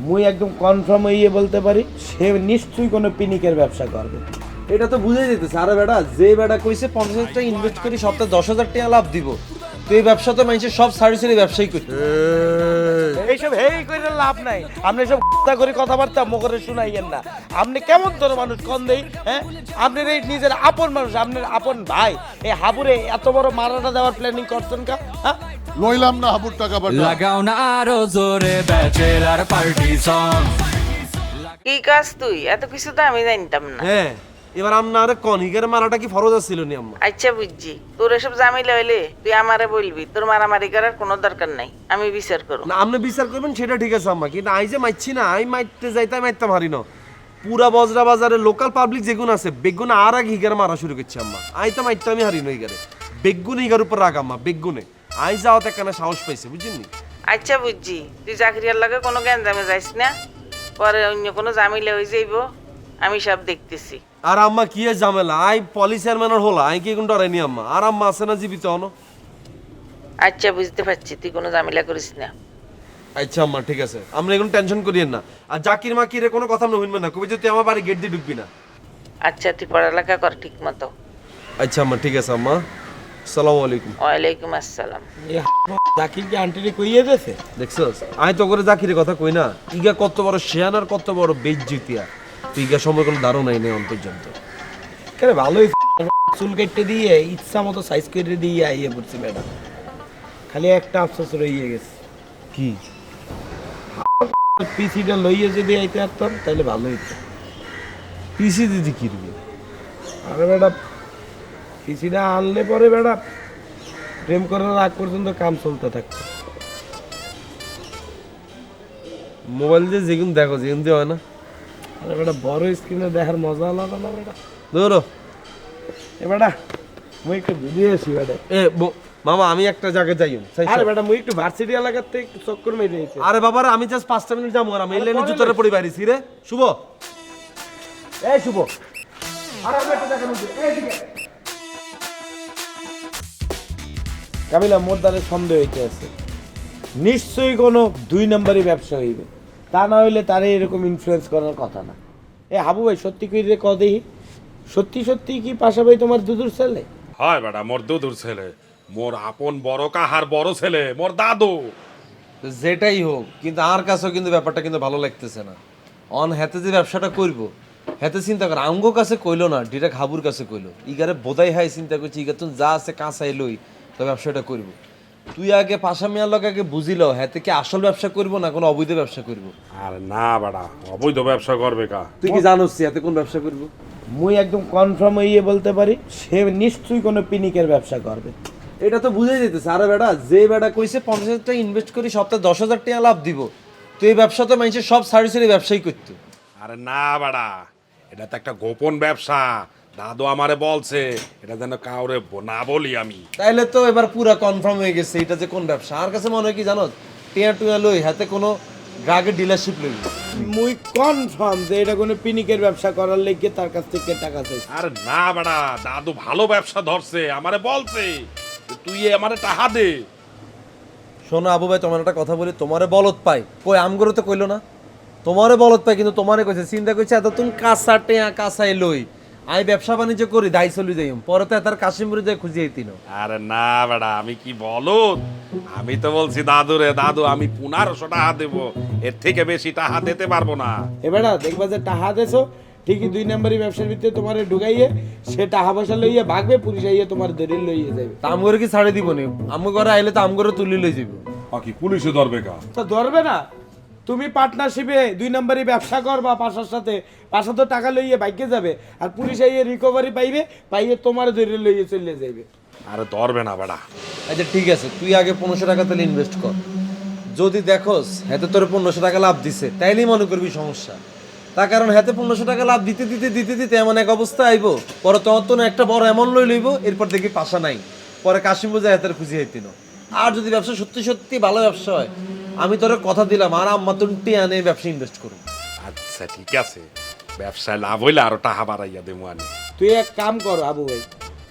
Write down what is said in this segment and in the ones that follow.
মুই একদম কনফার্ম হইয়ে বলতে পারি সে নিশ্চয়ই কোনো পিনিকের ব্যবসা করবে। এটা তো বুঝে যেতেছে। আরে বেটা, যে বেটা কইছে 50,000 টাকা ইনভেস্ট করি সপ্তাহে 10,000 টাকা লাভ দিব, তো এই ব্যবসা তো মানুষের সব সারি ব্যবসায়ী করতে। এইসব হেই করে লাভ নাই। আপনি সব করে কথাবার্তা মুখরে শুনাইয়েন না। আপনি কেমন তোর মানুষ কন দেই? হ্যাঁ, আপনার এই নিজের আপন মানুষ, আপনার আপন ভাই এই হাবুরে এত বড় মারাটা দেওয়ার প্ল্যানিং করছেন কা? হ্যাঁ, লইলাম না হাবুর টাকা বাটা। লাগাও না আরো জোরে ব্যাচেলার পার্টি সং। কি কাজ তুই? এত কিছু তো আমি জানতাম না। হ্যাঁ, এবার আমনা আরে কোন হিগারে মারাটা কি ফরজ ছিল নি আম্মা? আচ্ছা বুঝছি, তোর এসব জামিলা হইলে তুই আমারে বলবি, তোর মারামারি করার কোনো দরকার নাই, আমি বিচার করব। না, আপনি বিচার করবেন সেটা ঠিক আছে আম্মা, কিন্তু আই যে মারছি না, আমি মারতে যাইতে মারতাম হারি না। পুরা বজরা বাজারে লোকাল পাবলিক যেগুন আছে বেগুন আর আগে হিগারে মারা শুরু করছে আম্মা। আই তো মারতে আমি হারি না হিগারে, বেগুন হিগার উপর রাগ আম্মা, বেগুনে আই যাওয়াতে কেন সাহস পাইছে বুঝছেন নি? আচ্ছা বুঝছি, তুই চাকরিয়ার লাগে কোনো গ্যাঞ্জামে যাইস না, পরে অন্য কোনো জামিলা হয়ে যাইব, আমি সব দেখতেছি। আর আম্মা কি এর ঝামেলা, আই পলিসিয়ার ম্যানার হলো, আই কি কোন ডরাইনি আম্মা। আর আম্মা আছে না জীবিত অন। আচ্ছা বুঝতে পারছি, তুই কোনো জামিলা করিস না। আচ্ছা আম্মা ঠিক আছে, আমরা এখন টেনশন করিয়েন না। আর জাকির মাকিরে কোনো কথা না হইনবে না, কবি যে তুই আমার বাড়ি গেট দিয়ে ঢুকবি না। আচ্ছা তুই পড়ালেখা কর ঠিক মতো। আচ্ছা আম্মা ঠিক আছে আম্মা, আসসালামু আলাইকুম। ওয়ালাইকুম আসসালাম। এই জাকির কি আন্টিরে কইয়ে দিয়েছে? দেখছস, আই তো করে জাকিরে কথা কই না, ইগা কত বড় শেয়ান আর কত বড় বেজ্জিতিয়া, তুই ইগা সময় কোনো ধারণাই নেই অন পর্যন্ত। কেন ভালোই চুল কেটে দিয়ে ইচ্ছা মতো সাইজ করে দিয়ে আইয়ে পড়ছি ম্যাডাম। খালি একটা আফসোস রইয়ে গেছে, কি? পিসিটা লইয়ে যদি আইতে পারতাম তাহলে ভালো হইতো। পিসি দিদি কি দিবি? আরে ম্যাডাম, পিসিটা আনলে পরে ম্যাডাম প্রেম করার আগ পর্যন্ত কাম চলতে থাকতো। মোবাইল দিয়ে যেগুন দেখো, যেগুন দিয়ে হয় না। আরে ম্যাডাম, বড় স্ক্রিনে দেখার মজা আলাদা না ম্যাডাম। ধরো এ ম্যাডাম, মুই একটু বুঝিয়ে আসি ম্যাডাম। মামা আমি একটা জায়গায় যাই। আরে ম্যাডাম, মুই একটু ভার্সিটি এলাকাতে একটু চক্কর মেরে দিয়েছি। আরে বাবার, আমি জাস্ট 5টা মিনিট যাবো, আর আমি এই লাইনে জুতোর পরি বাইরেছি রে। শুভ, এই শুভ, আরে আমি একটু দেখানো দিই, এইদিকে কাবিলা, মোর দ্বারে সন্দেহ হইতে আছে, নিশ্চয়ই কোনো 2 নম্বরই ব্যবসা হইবে, তা না হইলে তারে এরকম ইনফ্লুয়েন্স করার কথা না। এ হাবু ভাই, সত্যি কইরে কদেহি, সত্যি সত্যি কি পাশা ভাই তোমার দুদুর ছেলে? হয় বেটা, মোর দুধুর ছেলে, মোর আপন বড় কাহার বড় ছেলে, মোর দাদু। যেটাই হোক, কিন্তু আমার কাছেও কিন্তু ব্যাপারটা কিন্তু ভালো লাগতেছে না। অন হাতে যে ব্যবসাটা করব, হাতে চিন্তা কর, আঙ্গো কাছে কইলো না, ডিরেক্ট হাবুর কাছে কইলো। ইগারে বোধাই হাই চিন্তা করছি, ইগা তুমি যা আছে কাঁচাই লই তো ব্যবসাটা করব। তুই আগে পাশা মিয়ার লোক আগে বুঝিল হাতে কি আসল ব্যবসা করব না কোনো অবৈধ ব্যবসা করব। আর না বেটা, অবৈধ ব্যবসা করবে কা? তুই কি জানোস হাতে কোন ব্যবসা করব? মুই একদম কনফার্ম হইয়ে বলতে পারি সে নিশ্চয়ই কোনো পিনিকের ব্যবসা করবে। এটা তো বুঝে যেতেছে। আরে বেটা, যে বেটা কইছে 50,000 টাকা ইনভেস্ট করি সপ্তাহে 10,000 টাকা লাভ দিব, তো এই ব্যবসা তো মানুষের সব সারি ব্যবসায়ী করতো। আরে না বেটা, এটা তো একটা গোপন ব্যবসা, দাদু আমারে বলছে, এটা যেন কাউরে না বলি আমি। তাইলে তো এবার পুরা কনফার্ম হয়ে গেছে এটা যে কোন ব্যবসা। আমার কাছে মনে হয় কি জানো, টিয়া টুয়া লই হাতে কোনো ড্রাগের ডিলারশিপ লই। মুই কনফার্ম যে এটা কোনো পিনিকের ব্যবসা করার লেগে তার কাছ থেকে টাকা চাইছে। আরে না বেটা, দাদু ভালো ব্যবসা ধরছে, আমারে বলছে যে তুই আমারে টাকা দে। শোনো আবু ভাই, তোমার একটা কথা বলি, তোমারে বলত পাই কই আমগরে তো কইলো না, তোমারে বলত পাই কিন্তু তোমারে কইছে। চিন্তা করছে এত তুমি কাঁচা টেয়া কাঁচাই লই আমি ব্যবসা বাণিজ্য করি, দায় চলি যাই, পরে তো তার কাশিমপুরে যাই খুঁজিয়ে দিন। আরে না বেটা, আমি কি বলো, আমি তো বলছি দাদু রে, দাদু আমি 1500 টাকা দেবো, এর থেকে বেশি টাকা দিতে পারবো না। এবারে দেখবা যে টাকা দেছো ঠিকই 2 নম্বরই ব্যবসার ভিতরে তোমারে ঢুকাইয়ে সে টাকা পয়সা লইয়ে ভাগবে, পুলিশ আইয়ে তোমার দলিল লইয়ে যাবে। তা আমগরে কি ছাড়ে দিব নি? আমগো ঘরে আইলে তো আমগরে তুলি লই যাব। বাকি পুলিশে ধরবে কা? তো ধরবে না? তুমি পার্টনারশিপে 2 নম্বরই ব্যবসা করবা পাশার সাথে, পাশা তো টাকা লইয়ে বাইকে যাবে, আর পুলিশ আইয়ে রিকভারি পাইবে, পাইয়ে তোমার দলিল লইয়ে চলে যাবে। আরে ধরবে না বেটা। আচ্ছা ঠিক আছে, তুই আগে 1500 টাকা তাহলে ইনভেস্ট কর। যদি দেখোস হাতে তোর 1500 টাকা লাভ দিছে, তাইলেই মনে করবি সমস্যা। তার কারণ হাতে 1500 টাকা লাভ দিতে দিতে দিতে দিতে এমন এক অবস্থা আইব, পরে তোর তো একটা বড় এমন লই লইব, এরপর দেখি পাশা নাই, পরে কাশিমপুর যায় হাতের খুঁজি হইতিন। আর যদি ব্যবসা সত্যি সত্যি ভালো ব্যবসা হয়, আমি তোর কথা দিলাম আর আম্মা তুনটি আনে ব্যবসা ইনভেস্ট করব। আচ্ছা ঠিক আছে, ব্যবসায় লাভ হইলে আরো টাকা বাড়াইয়া দেবো আনি। তুই এক কাম করো আবু ভাই,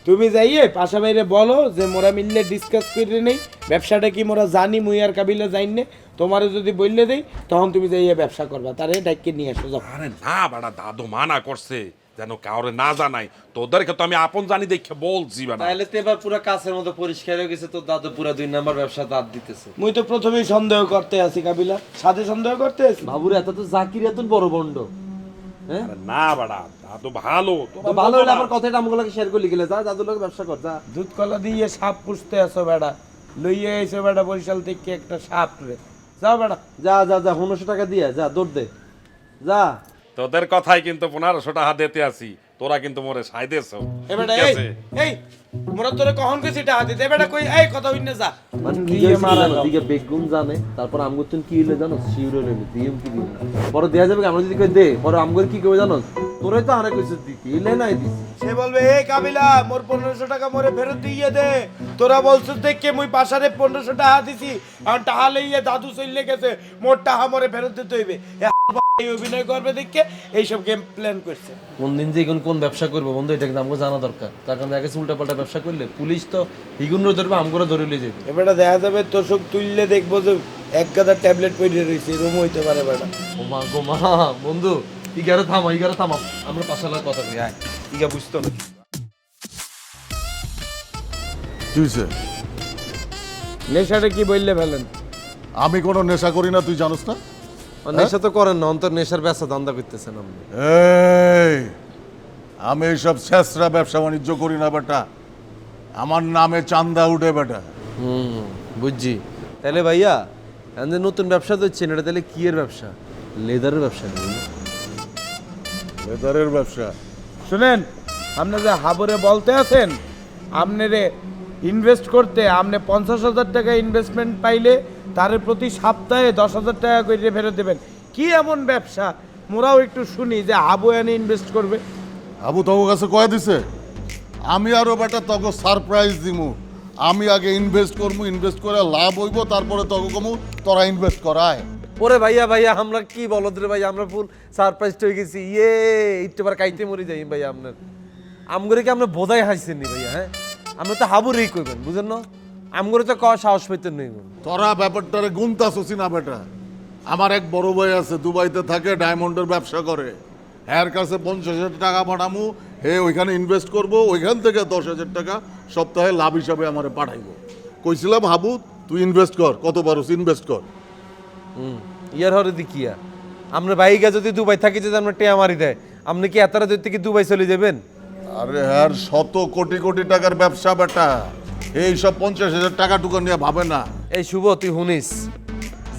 তুমি যাইয়ে পাশা বাইরে বলো যে মোরা মিললে ডিসকাস করে নেই ব্যবসাটা কি মোরা জানি, মুই আর কাবিলা জানি না, তোমারও যদি বললে দেই তখন তুমি যাইয়ে ব্যবসা করবা, তারে ডাইকে নিয়ে আসো যাও। আরে না বেটা, দাদু মানা করছে যেন কাউরে না জানাই। তোদেরকে তো আমি আপন জানি দেখে বলছি বেটা। তাহলে তো এবার পুরো কাছের মতো পরিষ্কার হয়ে গেছে, তোর দাদু পুরো 2 নাম্বার ব্যবসা দাঁত দিতেছে। মুই তো প্রথমেই সন্দেহ করতে আছি কাবিলা, সাথে সন্দেহ করতে আছি। বাবুরে এত তো জাকির এত বড় বন্ড, হ্যাঁ? আরে না বেটা, দাদু ভালো। তো ভালো হলে আমার কথাটা আমগুলোকে শেয়ার করলি গেলে, যা দাদুর লোক ব্যবসা কর যা। দুধ কলা দিয়ে সাপ পুষতে আসো বেড়া, লইয়ে এসো বেড়া বরিশাল থেকে একটা সাপ রে, যাও বেড়া। যা যা যা 1500 টাকা দিয়া যা, দৌড় দে যা। তোদের কথাই কিন্তু 1500 টাকা দিতে আসি, তোরা কিন্তু মোরে সাইদেছো। এ বেটা এই মোরা তোরে কখন কইছি টাকা দিতে, এ বেটা কই এই কথা হইনে যা। মানে দিয়ে মারা দাও। দিকে বেগুন জানে, তারপর আমগুর তুই কি হইলে জানো, শিউরে লইলি দিম কি দিম পরে দেয়া যাবে, আমরা যদি কই দে পরে আমগুর কি কইবে জানো, তোরাই তো আরে কইছিস দিতে ইলে নাই দিছি। সে বলবে এই কাবিলা মোর 1500 টাকা মোরে ফেরত দিয়ে দে, তোরা বলছিস দেখে মুই পাশারে 1500 টাকা দিছি, আর টাকা লইয়ে দাদু চলে গেছে, মোর টাকা মোরে ফেরত দিতে হইবে। এই অভিনয় করবে দেখে এইসব গেম প্ল্যান করছে। কোন দিন যে ইগুন কোন ব্যবসা করবো বন্ধু, এটা কিন্তু আমাকে জানা দরকার। তার কারণে আগে উল্টা পাল্টা ব্যবসা করলে পুলিশ তো ইগুনও ধরবে, আমগুলো ধরে লিয়ে যাবে। এবারে দেখা যাবে তোষক তুললে দেখবো যে এক গাদা ট্যাবলেট পড়ে রয়েছে, এরকম হইতে পারে বেটা। ও মা বন্ধু, ইগারে থামা আমরা পাশালার কথা কই, আয় ইগা বুঝতো না। কি হয়েছে? নেশাটা কি বললে ফেলেন? আমি কোনো নেশা করি না, তুই জানোস না? নেশা তো করেন না, অন্তর নেশার ব্যবসা ধান্দা করতেছেন আপনি। এই আমি এইসব শেষরা ব্যবসা বাণিজ্য করি না বেটা, আমার নামে চান্দা উঠে বেটা। বুঝছি। তাহলে ভাইয়া যে নতুন ব্যবসা দিচ্ছেন, এটা তাহলে কি এর ব্যবসা? লেদারের ব্যবসা নেই? লেদারের ব্যবসা? শুনেন, আপনি যে হাবরে বলতে আছেন আপনারে ইনভেস্ট করতে, আপনি 50,000 টাকা ইনভেস্টমেন্ট পাইলে তার প্রতি সপ্তাহে 10,000 টাকা করে ফেরত দেবেন। কি এমন ব্যবসা মোরাও একটু শুনি যে হাবু এনে ইনভেস্ট করবে। আবু তোর কাছে কয়ে দিছে? আমি আরো বেটা তোকে সারপ্রাইজ দিমু। আমি আগে ইনভেস্ট করবো, ইনভেস্ট করে লাভ হইব, তারপরে তোকে কমু তোরা ইনভেস্ট করায়। ওরে ভাইয়া আমরা কি বলদ রে ভাই, আমরা ফুল সারপ্রাইজ হয়ে গেছি। একটুবার কাইতে মরে যাই ভাইয়া। আপনার আমগরে কি আমরা বোধাই হাসছেন নি ভাইয়া? হ্যাঁ, আমরা তো হাবুরেই করবেন, বুঝেন না? আমগরে তো কওয়া সাহস পেতেন নেই। তোরা ব্যাপারটারে গুনতাছসি না বেটা। আমার এক বড় ভাই আছে, দুবাইতে থাকে, ডায়মন্ডের ব্যবসা করে। এর কাছে 50,000 টাকা পাঠামু, হে ওইখানে ইনভেস্ট করব, ওইখান থেকে 10,000 টাকা সপ্তাহে লাভ হিসাবে আমারে পাঠাইব। কইছিলাম হাবু তুই ইনভেস্ট কর, কত পারোস ইনভেস্ট কর। ইয়ার হরে দি কিয়া আমরা বাইকা যদি দুবাই থাকি, যদি আমরা টেয়া মারি দেয়, আপনি কি এত রাত থেকে দুবাই চলে যাবেন? আরে হ্যাঁ, শত কোটি কোটি টাকার ব্যবসা বেটা, এই সব 50,000 টাকা টুকু নিয়ে ভাবে না। এই শুভ, তুই হুনিস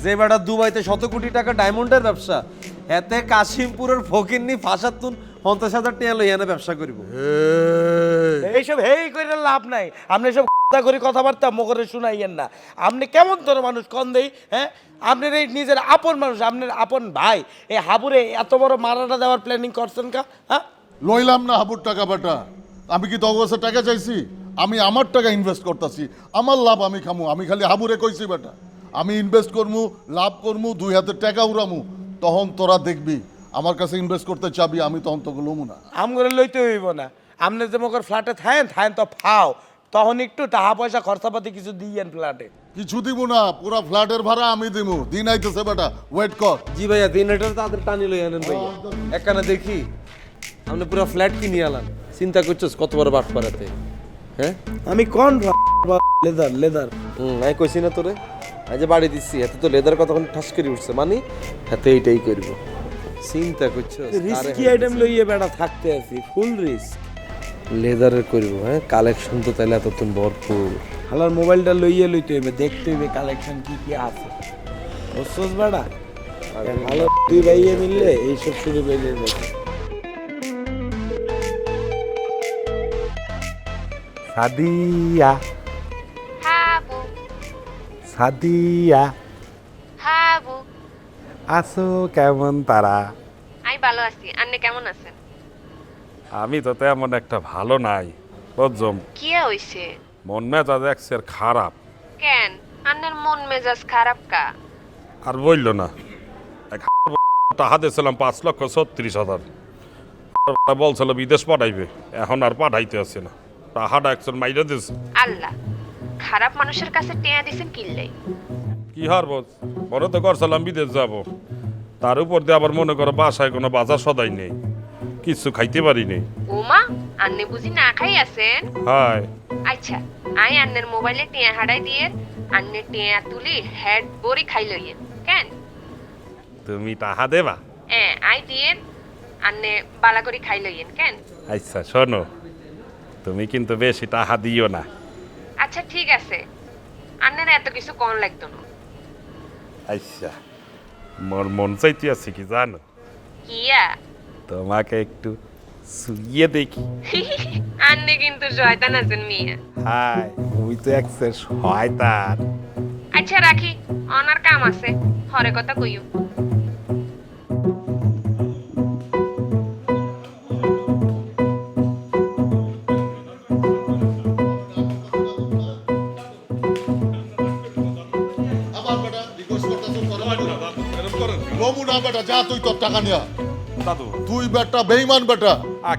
যে বেটা দুবাইতে 100 কোটি টাকা ডায়মন্ডের ব্যবসা, এতে কাশিমপুরের ফকিরনি ফাঁসাতুন 50,000 টাকা লই এনে ব্যবসা করিব। এইসব হেই করে লাভ নাই, আপনি সব করে কথাবার্তা মগরে শুনাইয়েন না। আপনি কেমন তোর মানুষ কন দেই? হ্যাঁ, আপনার এই নিজের আপন মানুষ, আপনার আপন ভাই, এই হাবুরে এত বড় মারাটা দেওয়ার প্ল্যানিং করছেন কা? হ্যাঁ, লইলাম না হাবুর টাকা বেটা। আমি কি তোর কাছে টাকা চাইছি? আমি আমার টাকা ইনভেস্ট করতেছি, আমার লাভ আমি খামু। আমি খালি হাবুরে কইছি বেটা, আমি ইনভেস্ট করমু, লাভ করমু, 2 হাতের টাকা উড়ামু, তখন তোরা দেখবি আমার কাছে ইনভেস্ট করতে চাবি, আমি তখন তোকে লমু না। আমগরে লইতে হইব না। আপনি যে মগর ফ্ল্যাটে থাকেন তো ফাও, তখন একটু টাকা পয়সা খরচাপাতি কিছু দিয়েন ফ্ল্যাটে। কিছু দিব না, পুরো ফ্ল্যাটের ভাড়া আমি দিমু। দিন আইতেছে বেটা, ওয়েট কর। জি ভাইয়া, দিন এটা তাদের টানি লই আনেন ভাইয়া। একখানে দেখি আপনি পুরো ফ্ল্যাট কিনে আলান। চিন্তা করছস কত বড় বাট পারাতে? হ্যাঁ, আমি কোন লেদার আমি কইছি না তোরে, আজ যে বাড়ি দিচ্ছি হাতে তো লেদার কতক্ষণ ঠাস করে উঠছে, মানে হাতে এইটাই করব। চিন্তা করছস রিস্কি আইটেম লইয়ে বেড়া থাকতে আছি, ফুল রিস্ক। লেদারের করব। হ্যাঁ, কালেকশন তো তাইলে এতক্ষণ ভরপুর। হালার মোবাইলটা লইতে হইবে, দেখতে হইবে কালেকশন কি কি আছে, বুঝছস বেড়া? ভালো দুই ভাইয়ে মিললে এইসব শুরু বেরিয়ে যাবে। সাদিয়া হাবু সাদিয়া হাবু, আছো কেমন তারা? আমি ভালো আছি, আপনি কেমন আছেন? আমি তো তেমন একটা ভালো নাই বুঝছম। কি হইছে? মন মেজাজ একসের খারাপ। কেন আপনার মন মেজাজ খারাপ কা? আর বললো না, টাকা দিয়েছিলাম 5,36,000, বলছিল বিদেশ পাঠাইবে, এখন আর পাঠাইতে আসছে না। টাকাটা একজন মাইরা দিয়েছে। আল্লাহ, খারাপ মানুষের কাছে টেয়া দিছেন কিল্লাই? কি হারবো বড় তো করছিলাম বিদেশ যাব তার উপর দিয়ে আবার মনে করো বাসায় কোনো বাজার সদাই নেই কিছু খাইতে পারি নেই ওমা আন্নে বুঝি না খাই আছেন হায় আচ্ছা আই আন্নের মোবাইলে টিয়া হারাই দিয়ে আন্নে টিয়া তুলি হেড বড়ি খাই লইয়েন কেন তুমি টাহা দেবা আই দিয়ে আন্নে বালা করে খাই লইয়েন কেন আচ্ছা শোনো তুমি কিন্তু বেশি টাহা দিও না আচ্ছা ঠিক আছে আন্নের এত কিছু কোন লাগতো না আচ্ছা মোর মন চাইতে আছে কি জানো কিয়া তোমাকে একটু শুইয়ে দেখি আন্নে কিন্তু শয়তান আছেন মিয়া হায় ওই তো একসের শয়তান আচ্ছা রাখি অনার কাম আছে হরে কথা কইও আমার বেটা রিকোয়েস্ট করতেছ লমু না বেটা যা তুই তোর টাকা নিয়া দাদু তুই বেটা বেইমান বেটা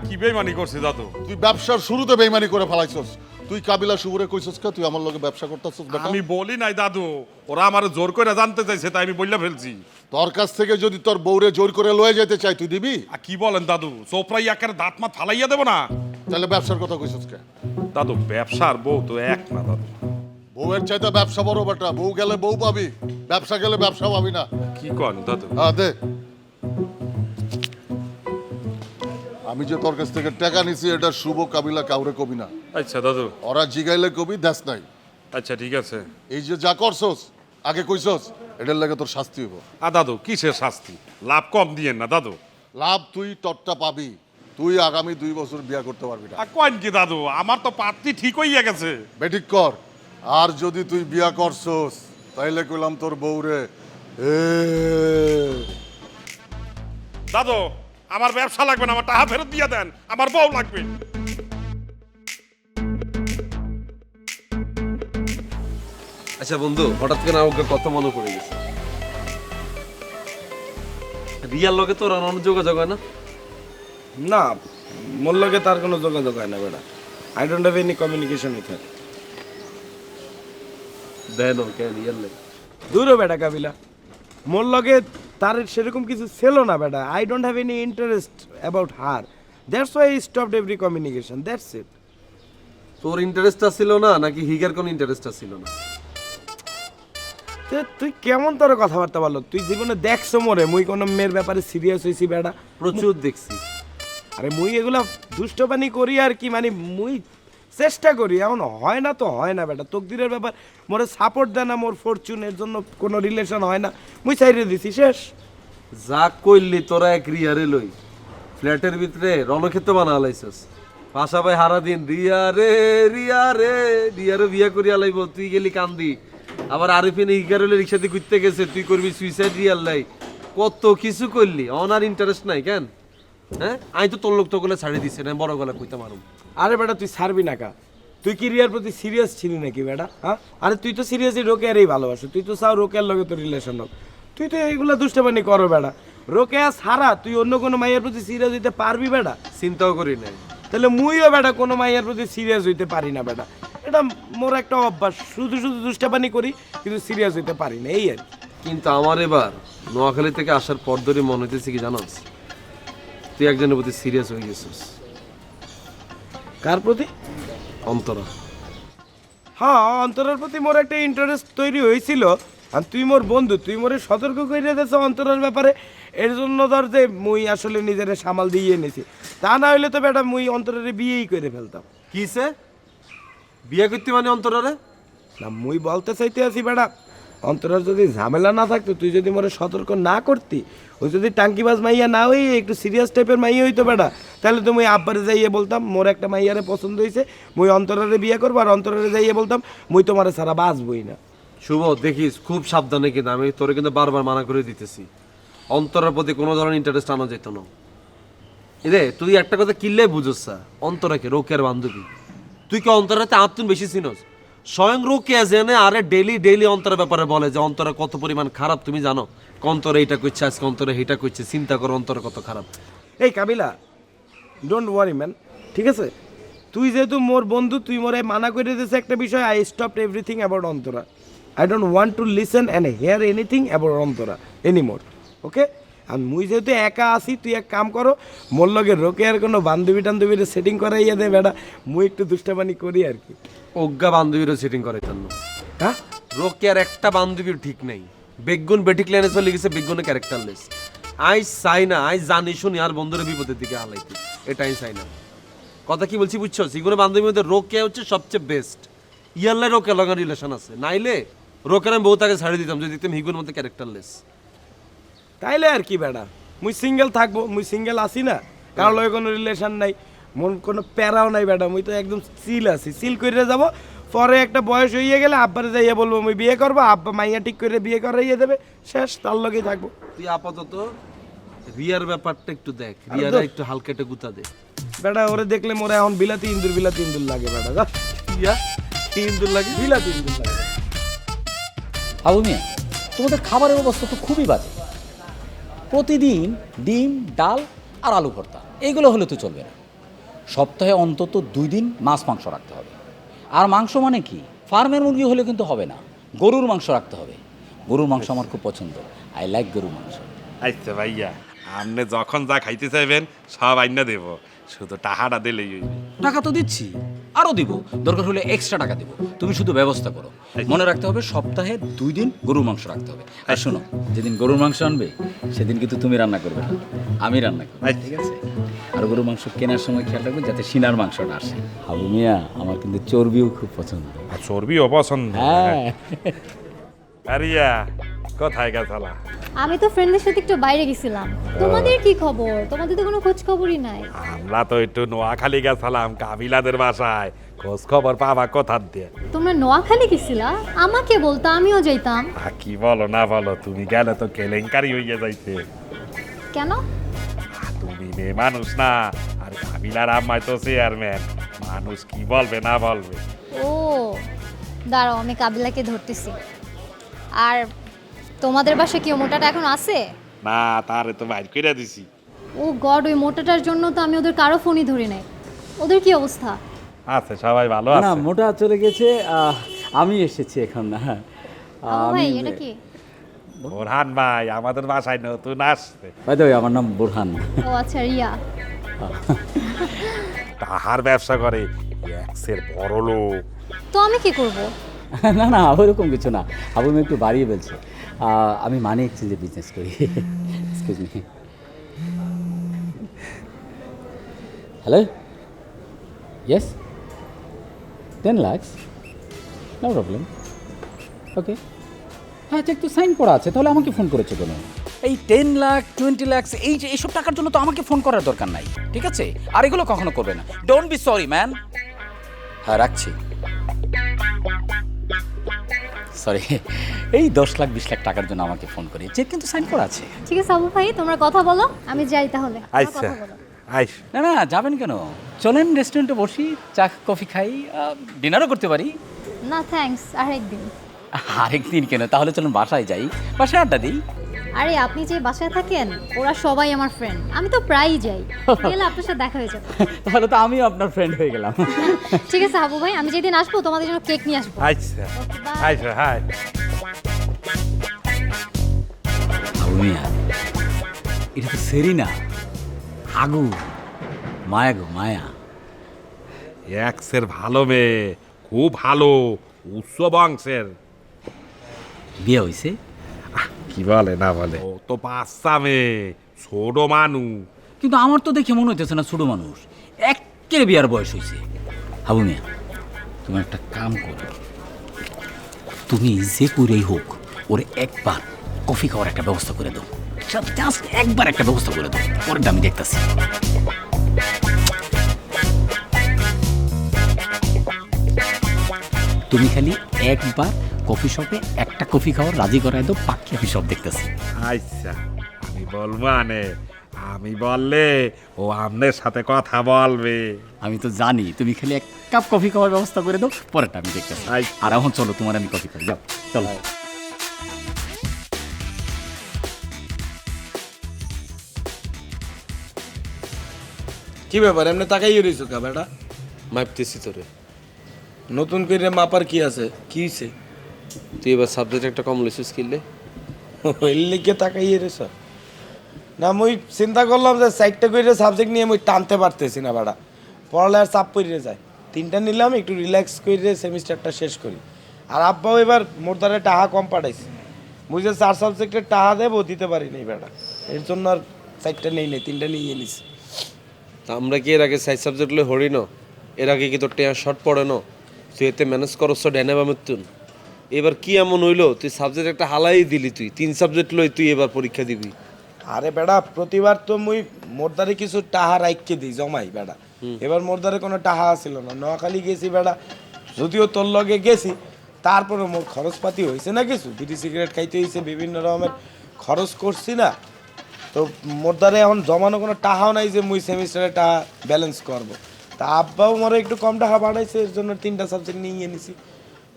কি বেমানি করছে দাদু তুই ব্যবসার শুরুতে বেইমানি করে ফেলাইছস তুই কাবিলা শুভরে কইছস কা তুই আমার লগে ব্যবসা করতেছস বেটা আমি বলি নাই দাদু ওরা আমার জোর করে জানতে চাইছে তাই আমি বললে ফেলছি তোর কাছ থেকে যদি তোর বউরে জোর করে লয়ে যেতে চাই তুই দিবি কি বলেন দাদু চোপড়াই একের দাঁত মাত ফালাইয়া দেবো না তাহলে ব্যবসার কথা কইছস কে দাদু ব্যবসার বউ তো এক না দাদু বউয়ের চাইতে ব্যবসা বড় বেটা বউ গেলে বউ পাবি ব্যবসা গেলে ব্যবসা পাবি না কি কন দাদু হ্যাঁ দে আমি যে তোর কাছ থেকে টাকা নিছি এটা শুভ কাবিলা কাউরে কবি না আচ্ছা দাদু ওরা জিগাইলে কবি দেশ নাই আচ্ছা ঠিক আছে এই যে যা করছস আগে কইছস এটার লাগে তোর শাস্তি হইব দাদু কিসের শাস্তি লাভ কম দিয়েন না দাদু লাভ তুই টটটা পাবি তুই আগামী 2 বছর বিয়া করতে পারবি না কন কি দাদু আমার তো পাত্রী ঠিক হইয়া গেছে বেঠিক কর আর যদি তুই বিয়া করছস তাইলে কইলাম তোর বউরে এ দাদু আমার ব্যবসা লাগবে না আমার টাকা ফেরত দিয়ে দেন আমার বউ লাগবে আচ্ছা বন্ধু হঠাৎ করে আমাকে কথা মনে পড়ে গেছে রিয়ার লগে তোর অন্য যোগাযোগ হয় না না মোর লগে তার কোনো যোগাযোগ হয় না বেটা I don't have any communication with her then কেন রিয়ার লাগে দূরও বেটা কাবিলা মোর লগে তার সেরকম কিছু ছিল না বেটা I don't have any interest about her that's why I stopped every communication that's it তোর ইন্টারেস্টটা ছিল না নাকি হিগার কোনো ইন্টারেস্টটা ছিল না তুই কেমন তোর কথাবার্তা বলো তুই জীবনে দেখছো মোরে মুই কোনো মেয়ের ব্যাপারে সিরিয়াস হইছি বেটা প্রচুর দেখছি আরে মুই এগুলা দুষ্টপানি করি আর কি মানে মুই চেষ্টা করি এমন হয় না তো হয় না বেটা তকদিরের ব্যাপার মোরে সাপোর্ট দেয় না মোর ফরচুনের জন্য কোনো রিলেশন হয় না মুই সাইডে দিছি শেষ যা কইলি তোরা এক রিয়ারে লই ফ্ল্যাটের ভিতরে রণক্ষেত্র বানা লাইছস পাশাপাশি হারা দিন রিয়া রে রিয়া রে রিয়ারে বিয়া করিয়া লাইব তুই গেলি কান্দি আবার আরিফিন ইগারলে রিক্সাতে ঘুরতে গেছে তুই করবি সুইসাইড রিয়াল লাই কত কিছু করলি অনার ইন্টারেস্ট নাই কেন হ্যাঁ আমি তো তোর লোক তো গলে ছাড়ি দিছে না বড় গলা কইতে মারুম আরে বেটা তুই ছাড়বি না কা তুই কি রিয়ার প্রতি সিরিয়াস ছিলি নাকি বেটা হ্যাঁ আরে তুই তো সিরিয়াসলি রোকেয়ারই ভালোবাসো তুই তো চাও রোকেয়ার লগে তোর রিলেশন হোক তুই তো এইগুলা দুষ্টপানি করো বেটা রোকেয়া ছাড়া তুই অন্য কোনো মাইয়ের প্রতি সিরিয়াস হইতে পারবি বেটা চিন্তাও করি নাই তাহলে মুইও বেটা কোনো মাইয়ের প্রতি সিরিয়াস হইতে পারি না বেটা এটা মোর একটা অভ্যাস শুধু শুধু দুষ্টাপানি করি কিন্তু সিরিয়াস হইতে পারি না এই আর কি। কিন্তু আমার এবার নোয়াখালী থেকে আসার পর ধরে মনে হইতেছে কি জানোস তুই একজনের প্রতি সিরিয়াস হয়ে গেছিস কার প্রতি অন্তরা হ্যাঁ অন্তরের প্রতি মোর একটা ইন্টারেস্ট তৈরি হয়েছিল আর তুই মোর বন্ধু তুই মোরে সতর্ক করে দিয়েছ অন্তরের ব্যাপারে এর জন্য ধর যে মুই আসলে নিজের সামাল দিয়ে এনেছি তা না হইলে তো বেটা মুই অন্তরের বিয়েই করে ফেলতাম কিসে বিয়ে করতে মানে অন্তরারে না মুই বলতে চাইতে আছি বেটা অন্তরের যদি ঝামেলা না থাকতো তুই যদি মোরে সতর্ক না করতি ওই যদি টাঙ্কিবাজ মাইয়া না হই একটু সিরিয়াস টাইপের মাইয়া হইতো বেটা তাহলে তো মুই আব্বারে যাইয়ে বলতাম মোর একটা মাইয়ারে পছন্দ হয়েছে মুই অন্তরারে বিয়ে করবো আর অন্তরারে যাইয়ে বলতাম মুই তোমারে সারা বাঁচবই না শুভ দেখিস খুব সাবধানে কিন্তু আমি তোরে কিন্তু বারবার মানা করে দিতেছি অন্তরের প্রতি কোনো ধরনের ইন্টারেস্ট আনা যেত না রে তুই একটা কথা কিনলে বুঝোস অন্তরাকে রোকের বান্ধবী তুই কি অন্তরাতে আত্মন বেশি চিনস স্বয়ং রোকে জেনে আরে ডেলি ডেলি অন্তরের ব্যাপারে বলে যে অন্তরা কত পরিমাণ খারাপ তুমি জানো অন্তরে এইটা করছে আজকে অন্তরে এইটা করছে চিন্তা করো অন্তরে কত খারাপ এই কাবিলা ডোন্ট ওয়ারি ম্যান ঠিক আছে তুই যেহেতু মোর বন্ধু তুই মোরে মানা করে দিয়েছে একটা বিষয় I stop everything about Antara I don't want to listen and hear anything about Antara anymore, okay? আর মুই যেহেতু একা আসি, তুই এক কাম করো, মোর লগে রোকেয়ার কোনো বান্ধবী টান্ধবীর সেটিং করাইয়া দে বেটা, মুই একটু দুষ্টাবানি করি আর কি। অজ্ঞা বান্ধবীরও সেটিং করে জন্য হ্যাঁ, রোকে আর একটা বান্ধবীর ঠিক নেই, বেগুন বেঠিক লাইনে চলে গেছে, বেগুনে ক্যারেক্টারলেস। আই চাই না, আই জানি শুনি আর বন্ধুরা বিপদের দিকে হালাইতে, এটাই চাই না। কথা কি বলছি বুঝছো? সিগুনের বান্ধবীর মধ্যে রোকে হচ্ছে সবচেয়ে বেস্ট। ইয়ারলে রোকে লগা রিলেশন আছে, নাইলে রোকের আমি বহু তাকে ছাড়িয়ে দিতাম যদি দেখতাম হিগুনের মধ্যে ক্যারেক্টারলেস। তাইলে আর কি বেটা, মুই সিঙ্গেল থাকবো, মুই সিঙ্গেল আসি না, কারোর লগে কোনো রিলেশন নাই, মন কোনো প্যারাও নাই বেটা, মুই তো একদম চিল আছি, চিল করে যাব। পরে একটা বয়স হইয়া গেলে আব্বারে যাইয়া বলবো মুই বিয়ে করবো, আব্বা মাইয়া ঠিক করে বিয়ে করাইয়া দেবে, শেষ, তার লগেই থাকবো। তুই আপাতত রিয়ার ব্যাপারটা একটু দেখ, রিয়ারা একটু হালকা একটা গুতা দে। বেটা ওরে দেখলে মোরে এখন বিলাতি ইন্দুর লাগে বেটা, যা। ইয়া ইন্দুর লাগে, বিলাতি ইন্দুর লাগে। আবু মিয়া, তোমাদের খাবারের অবস্থা তো খুবই বাজে। প্রতিদিন ডিম, ডাল আর আলু ভর্তা, এইগুলো হলে তো চলবে না। সপ্তাহে অন্তত 2 দিন মাছ মাংস রাখতে হবে। আর মাংস মানে কি, ফার্মের মুরগি হলে কিন্তু হবে না, গরুর মাংস রাখতে হবে। গরুর মাংস আমার খুব পছন্দ, আই লাইক গরুর মাংস। আচ্ছা ভাইয়া, আপনি যখন যা খাইতে চাইবেন সব আইনা দেব, শুধু টাকাটা দিলেই হইবে। টাকা তো দিচ্ছি, আরও দিব, দরকার হলে এক্সট্রা টাকা দেবো, তুমি শুধু ব্যবস্থা করো। মনে রাখতে হবে সপ্তাহে 2 দিন গরুর মাংস রাখতে হবে। আর শোনো, যেদিন গরুর মাংস আনবে সেদিন কিন্তু তুমি রান্না করবে না, আমি রান্না করবো, ঠিক আছে? আর গরুর মাংস কেনার সময় খেয়াল রাখবে যাতে সিনার মাংসটা আসে। হাবু মিয়া, আমার কিন্তু চর্বিও খুব পছন্দ। আর চর্বিও পছন্দ। হ্যাঁ। আরিয়া কোথায় গেছালা? আমি তো ফ্রেন্ডের সাথে একটু বাইরে গেছিলাম। তোমাদের কি খবর? তোমাদের তো কোনো খোঁজ খবরই নাই। আমরা তো একটু নোয়াখালী গেছিলাম কাবিলাদের বাসায়, খোঁজ খবর পাবা কোথার দিয়ে? তোমরা নোয়াখালী গেছিলা? আমাকে বলতো, আমিও যাইতাম। কি বলো না বলো, তুমি গেলে তো কেলেঙ্কারি হইয়া যাইতে। কেন? তুমি মেয়ে মানুষ না, আর কাবিলার আম্মাই তো চেয়ারম্যান, মানুষ কি বলবে না বলবে। ও দাঁড়াও, আমি কাবিলাকে ধরতেছি। আর তোমাদের বাসায় কি ও মোটাটা এখন আছে? না, তারে তো বাইর কইরা দিছি। ও গড, ওই মোটাটার জন্য তো আমি ওদের কারো ফোনই ধরি নাই। ওদের কি অবস্থা? আছে, সবাই ভালো না, আছে। মোটা চলে গেছে, আমি এসেছি এখন। না ভাই, এটা কি? বোরহান ভাই আমাদের বাসায় নতুন আসছে। ভাই, আমার নাম বোরহান। ও আচ্ছা, রিয়া। তাহার ব্যবসা করে, এক্সের বড় লোক। তো আমি কি করব? না না, ওরকম কিছু না, আবু আমি একটু বাড়িয়ে বলছি। আমি মানি এক্সচেঞ্জে বিজনেস করি। Excuse me. Hello, yes, 10 lakh, no problem, okay. হ্যাঁ, চেক তো সাইন করা আছে, তাহলে আমাকে ফোন করেছো কেন? এই 10 লাখ 20 লাখ এইসব টাকার জন্য তো আমাকে ফোন করার দরকার নাই, ঠিক আছে? আর এগুলো কখনো করবে না, ডোন্ট বি সরি ম্যান। হ্যাঁ, রাখছি। সরি, এই 10 লাখ 20 লাখ টাকার জন্য আমাকে ফোন করে, চেক কিন্তু সাইন করা আছে। ঠিক আছে আবু ভাই, তোমরা কথা বলো, আমি যাই তাহলে। আচ্ছা, আইস। না না, যাবেন কেন? চলেন রেস্টুরেন্টে বসি, চা কফি খাই, ডিনারও করতে পারি। না থ্যাঙ্কস, আরেকদিন। আরেকদিন কেন? তাহলে চলুন বাসায় যাই, বাসায় আড্ডা দিই। আরে আপনি যে বাসায় থাকেন, ওরা সবাই আমার ফ্রেন্ড, আমি তো প্রায়ই যাই, গেলে আপনার সাথে দেখা হয়ে যাবে। তাহলে তো আমিও আপনার ফ্রেন্ড হয়ে গেলাম। ঠিক আছে হাবু ভাই, আমি যেদিন আসবো তোমাদের জন্য কেক নিয়ে আসবো। আচ্ছা, Okay, bye. আচ্ছা, হাই। আবু মিয়া, এটা তো সেরিনা, আগু, মায়া গো মায়া। এক্সের ভালো মেয়ে, খুব ভালো, উচ্চ বংশের। বিয়ে হয়েছে? কি বলে না বলে, ও তো বাচ্চা মেয়ে, ছোট মানুষ। কিন্তু আমার তো দেখে মনে হইতেছে না ছোট মানুষ, একেবারে বিয়ার বয়স হয়েছে। হাবু মিয়া, তুমি একটা কাম করো, তুমি যে করেই হোক ওরে একবার কফি খাওয়ার একটা ব্যবস্থা করে দাও, জাস্ট একবার একটা ব্যবস্থা করে দাও, পরেরটা আমি দেখতেছি। তুমি খালি একবার কফি শপে একটা কফি খাওয়ার রাজি করাই দাও, বাকি আমি সব দেখতেছি। আচ্ছা, আমি বলবো আনে, আমি বললে ও আপনার সাথে কথা বলবে। আমি তো জানি, তুমি খালি 1 কাপ কফি খাওয়ার ব্যবস্থা করে দাও, পরেরটা আমি দেখতেছি। আচ্ছা। আর এখন চলো, তোমার আমি কফি খাই, যাও চলো। কি ব্যাপার, এমনি তাকাই রইছো কা বেটা? মাপতেছি তোরে। নতুন করে মাপার কি আছে? কি হইছে? তুই এবার সাবজেক্ট একটা কম লইছিস কিনলে? ওই লিখে তাকাইয়ে রে স্যার না মুই চিন্তা করলাম যে সাইডটা করে সাবজেক্ট নিয়ে মুই টানতে পারতেছি না বেড়া পড়ালেখার চাপ পড়ে যায় 3টা নিলাম একটু রিল্যাক্স করে সেমিস্টারটা শেষ করি আর আব্বাও এবার মোর দ্বারা টাকা কম পাঠাইছে মুই যে 4 সাবজেক্টের টাকা দেবো দিতে পারি নাই বেড়া এর জন্য আর সাইডটা নেই 3টা নিয়ে নিছি। তা আমরা কি এর আগে সাইজ সাবজেক্ট লই হরি ন? এর আগে কি তোর টেয়া শর্ট পড়ে ন? তুই এতে ম্যানেজ করছ ডেনে বা মৃত্যুন। এবার কি এমন হইলো তুই সাবজেক্ট একটা হালাই দিলি, তুই 3 সাবজেক্ট লই তুই এবার পরীক্ষা দিবি। আরে বেড়া প্রতিবার তো মুই মোর দ্বারে কিছু টাহা রাইখকে দিই জমাই বেড়া এবার মোর দ্বারে কোনো টাহা ছিল না নোয়াখালী গেছি বেড়া যদিও তোর লগে গেছি তারপরে মোর খরচপাতি হয়েছে না কিছু বিড়ি সিগারেট খাইতে হয়েছে বিভিন্ন রকমের খরচ করছি না তো মোর দ্বারে এখন জমানো কোনো টাহাও নাই যে মুই সেমিস্টারে টাকা ব্যালেন্স করব। তা আব্বাও মোরে একটু কম টাকা বাড়াইছে এর জন্য 3টা সাবজেক্ট নিয়ে নিছি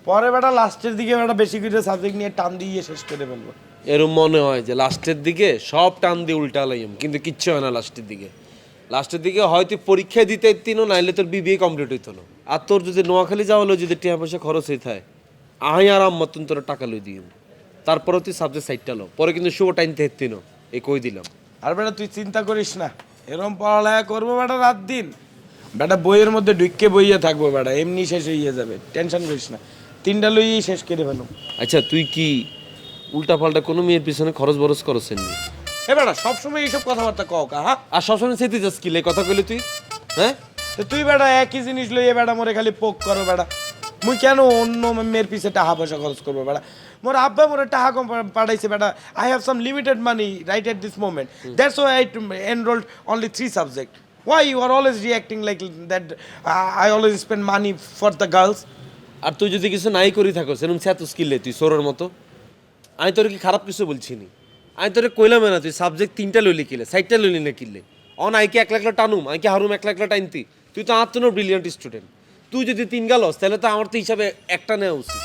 পরে বেটা লাস্টের দিকে বেটা বেশি করে সাবজেক্ট নিয়ে টান দিয়ে শেষ করে ফেলবো। এরম মনে হয় যে লাস্টের দিকে সব টান দিয়ে উল্টা লাইম, কিন্তু কিচ্ছু হয় না লাস্টের দিকে। লাস্টের দিকে হয়তো পরীক্ষা দিতে তিনও নাইলে তোর বিবিএ কমপ্লিট হইতো না। আর তোর যদি নোয়াখালী যাওয়া হলো যদি টাকা পয়সা খরচ হয়ে থাকে আই আর মতন তোর টাকা লই দিই তারপরে তুই সাবজেক্ট সাইডটা লো পরে কিন্তু শুভ টাইম তেহতিন এই কই দিলাম। আর বেটা তুই চিন্তা করিস না এরকম পড়ালেখা করবো বেটা রাত দিন বেটা বইয়ের মধ্যে ঢুকে বইয়ে থাকবো বেটা এমনি শেষ হয়ে যাবে টেনশন করিস না 3টা লইয়েই শেষ করে ফেলো। আচ্ছা তুই কি উল্টা পাল্টা কোনো মেয়ের পিছনে খরচ বরচ করছেন নি? এ বেটা সবসময় এইসব কথাবার্তা কও কা হ্যাঁ আর সবসময় সেতে যাস কি কথা কইলে তুই? হ্যাঁ তো তুই বেটা একই জিনিস লইয়ে বেটা মোরে খালি পোক করো বেটা মুই কেন অন্য মেয়ের পিছে টাকা পয়সা খরচ করবো বেটা মোর আব্বা মোরে টাকা কম পাঠাইছে বেটা I have some limited money right at this moment that's why I enrolled only 3 subject why you are always reacting like that I always spend money for the girls. আর তুই যদি কিছু নাই করি থাকো সেরকম সে এত স্কিল তুই সোরের মতো আমি তোর কি খারাপ কিছু বলছি নি আমি তোরে কইলাম না তুই সাবজেক্ট 3টা লইলি কিলে 4টা লইলি না কিলে অন আইকে 1 লাখ টানুম আইকে হারুম 1 লাখ টাইনতি তুই তো আর তো ব্রিলিয়ান্ট স্টুডেন্ট তুই যদি 3 গেলস তাহলে তো আমার তো হিসাবে একটা নেওয়া উচিত।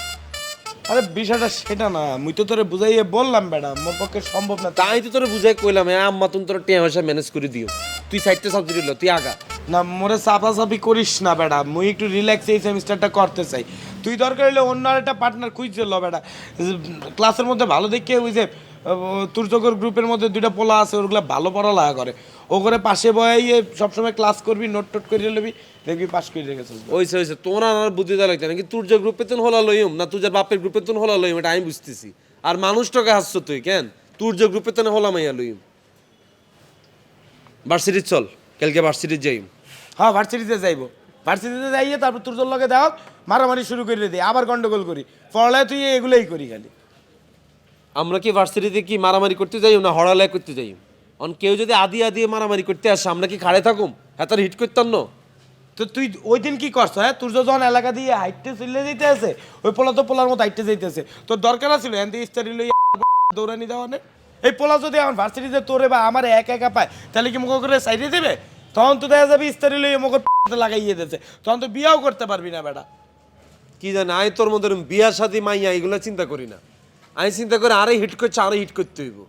আরে বিষয়টা সেটা না মুই তো তোরে বুঝাইয়ে বললাম বেটা মোর পক্ষে সম্ভব না তাই তো তোরে বুঝাই কইলাম আম্মা তুমি তোর টেয়া পয়সা ম্যানেজ করে দিও তুই 4টা সাবজেক্ট লইল তুই আগা না মোরে চাপাচাপি করিস না বেটা মুই একটু রিল্যাক্স এই সেমিস্টারটা করতে চাই তুই দরকার হলে অন্য একটা পার্টনার খুঁজছিল বেটা ক্লাসের মধ্যে ভালো দেখে ওই যে তুর্যকর গ্রুপের মধ্যে 2টা পোলা আছে ওগুলো ভালো পড়ালেখা করে ও করে পাশে বয়ে সবসময় ক্লাস করবি নোট টোট করে নেবি দেখবি পাস করে রেখেছিস ওইসে তোর আর বুদ্ধি দেওয়া লাগছে নাকি তোর যে গ্রুপে তুন হলা লইম না তুই বাপের গ্রুপে তুন হলা লইম এটা আমি বুঝতেছি আর মানুষটাকে হাসছো তুই কেন তোর যে গ্রুপে তুন হলা মাইয়া লইম ভার্সিটি চল কালকে ভার্সিটি যাইম। হ্যাঁ ভার্সিটিতে যাইবো ভার্সিটিতে যাইয়ে তারপর তোর লগে দেখ মারামারি শুরু করে দিই আবার গন্ডগোল করি পড়ালেখা তুই এগুলোই করি খালি। আমরা কি ভার্সিটিতে কি মারামারি করতে যাই না হড়ালেখা করতে যাই? অন কেউ যদি আদি আদি মারামারি করতে আসে আমরা কি খাড়ে থাকুম হ্যাঁ তার হিট করতাম না? তো তুই ওই দিন কি করছ হ্যাঁ তোর যখন এলাকা দিয়ে হাইটতে চলে যেতে আছে ওই পোলা তো পোলার মতো হাইটতে যাইতেছে তোর দরকার ছিল এন দিয়ে স্টাডি লই দৌড়ানি দেওয়া নেই এই পোলা যদি আমার ভার্সিটিতে তোরে বা আমার একা পায় তাহলে কি মুখ করে সাইডে দেবে তখন তো দেখা যাবে স্টাডি লইয়ে মুখ লাগাইয়ে দিয়েছে তখন তো বিয়াও করতে পারবি না বেটা। কি জানি আই তোর মধ্যে বিয়া শাদি মাইয়া এগুলো চিন্তা করি না আমি চিন্তা করি আরে হিট করছে আরে হিট করতে হইব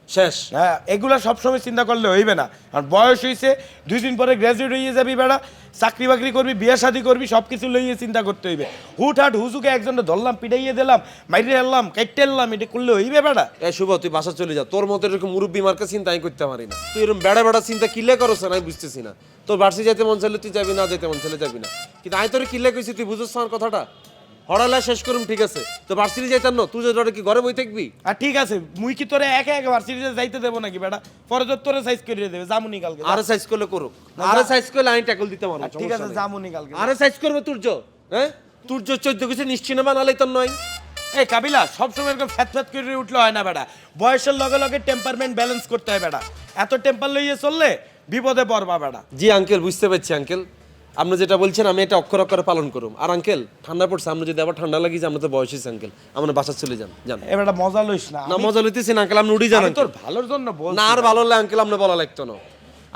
শেষ। হ্যাঁ এগুলো সবসময় চিন্তা করলে হইবে না আর বয়স হয়েছে 2 দিন পরে গ্র্যাজুয়েট হয়ে যাবি বেড়া চাকরি বাকরি করবি বিয়ে শাদি করবি সব কিছু লইয়ে চিন্তা করতে হইবে হুটহাট হুজুকে একজনটা ধরলাম পিটাইয়ে দিলাম মাইরে এলাম কাইটে এলাম এটা করলে হইবে বেড়া। এ শুভ তুই বাসা চলে যা তোর মতো এরকম মুরব্বী মার্কা চিন্তা আমি করতে পারি না তুই এরকম বেড়া বেড়া চিন্তা কিলে করছ না আমি বুঝতেছি না তোর ভার্সিটি যেতে মন চাইলে তুই যাবি না যেতে মন চাইলে যাবি না কিন্তু আমি তোর কিলে কইছি তুই বুঝছ আমার কথাটা হড়ালা শেষ করুম ঠিক আছে তো ভার্সিটি যাইতাম না তুই যে কি ঘরে বই থাকবি আর ঠিক আছে মুই কি তোরে একা একা ভার্সিটিতে যাইতে দেবো নাকি বেটা পরে তো তোরে সাইজ করে দেবে জামুনি কালকে আরে সাইজ করলে করুক আরে সাইজ করলে আমি ট্যাকল দিতে পারবো ঠিক আছে জামুনি কালকে আরে সাইজ করবে তুর্য হ্যাঁ তুর্য 14 কিছু নিশ্চিত বানালেই তোর নয়। এই কাবিলা সবসময় এরকম ফ্যাত ফ্যাত করে উঠলে হয় না বেটা বয়সের লগে লগে টেম্পারমেন্ট ব্যালেন্স করতে হয় বেটা এত টেম্পার লইয়ে চললে বিপদে পড়বা বেটা। জি আঙ্কেল বুঝতে পারছি আঙ্কেল আপনি যেটা বলছেন আমি এটা অক্ষর অক্ষরে পালন করুম আর আঙ্কেল ঠান্ডা পড়ছে আমরা যদি আবার ঠান্ডা লাগি যে আমরা তো বয়স হয়েছে আঙ্কেল আমরা বাসা চলে যান জান এ বেটা মজা লইস না না মজা লইতেছি না আঙ্কেল আপনি উড়ি যান আমি তোর ভালোর জন্য বল না আর ভালো লাগে আঙ্কেল আপনি বলা লাগতো না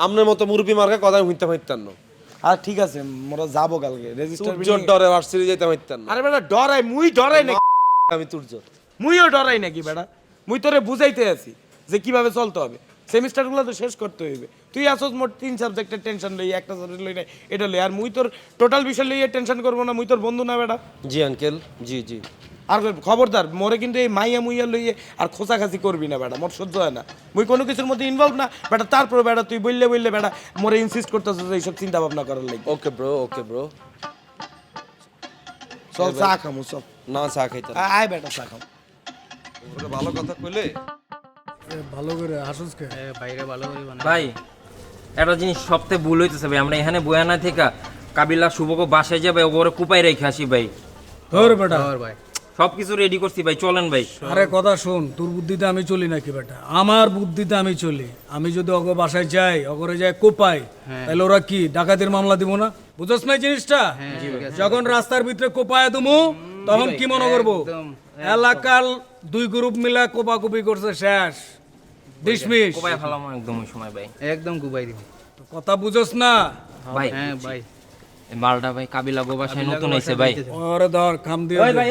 আপনার মতো মুরব্বী মার্কা কথা হইতে হইতাম না। আর ঠিক আছে মোরা যাবো কালকে রেজিস্টার তুর্যর ডরে ভার্সিটি যেতে হইতাম না আরে বেটা ডরাই মুই ডরাই না আমি তুর্য মুইও ডরাই নাকি বেটা মুই তোরে বুঝাইতে আছি যে কিভাবে চলতে হবে সেমিস্টারগুলো তো শেষ করতে হইবে তুই আসছ মোট 3 সাবজেক্টের টেনশন লই একটা সাবজেক্ট লই না এটা লই আর মুই তোর টোটাল বিষয় লইয়ে টেনশন করবো না মুই তোর বন্ধু না বেটা। জি আঙ্কেল জি জি আর খবরদার মোরে কিন্তু এই মাইয়া মুইয়া লইয়ে আর খোঁচাখাচি করবি না বেটা, মোর সহ্য হয় না। মুই কোনো কিছুর মধ্যে ইনভলভ না বেটা, তারপর বেটা তুই বললে বেটা মোরে ইনসিস্ট করতেছ এইসব চিন্তা ভাবনা করার লাগে। ওকে ব্রো চল চা খামু চল। না চা খাইতে না। আয় বেটা চা খাম। ওরে ভালো কথা কইলে ভাই একটা জিনিস সবথেকে ভুল হইতেছে ভাই, আমরা এখানে বয়ানা থেকে কাবিলা শুভকে বাসায় যাবে ওরে কুপাই রেখে আসি ভাই। তোর বেটা সব কিছু রেডি করছি ভাই, চলেন ভাই। আরে কথা শোন, তোর বুদ্ধিতে আমি চলি নাকি বেটা? আমার বুদ্ধিতে আমি চলি। আমি যদি অগ বাসায় যাই, অগরে যাই কোপাই, তাহলে ওরা কি ডাকাতির মামলা দিব না? বুঝছ না জিনিসটা? যখন রাস্তার ভিতরে কোপায় তুমু তখন কি মনে করবো? এলাকার 2 গ্রুপ মিলা কোপাকুপি করছে, শেষ ডিসমিস। কুপাই ফেলাম একদম ওই সময় ভাই, একদম কুপাই দিব। কথা বুঝছ না ভাই? হ্যাঁ ভাই, এই মালটা ভাই কাবিলা গো বাসায় নতুন আইছে ভাই। ওরে ধর খাম দিয়ে দে।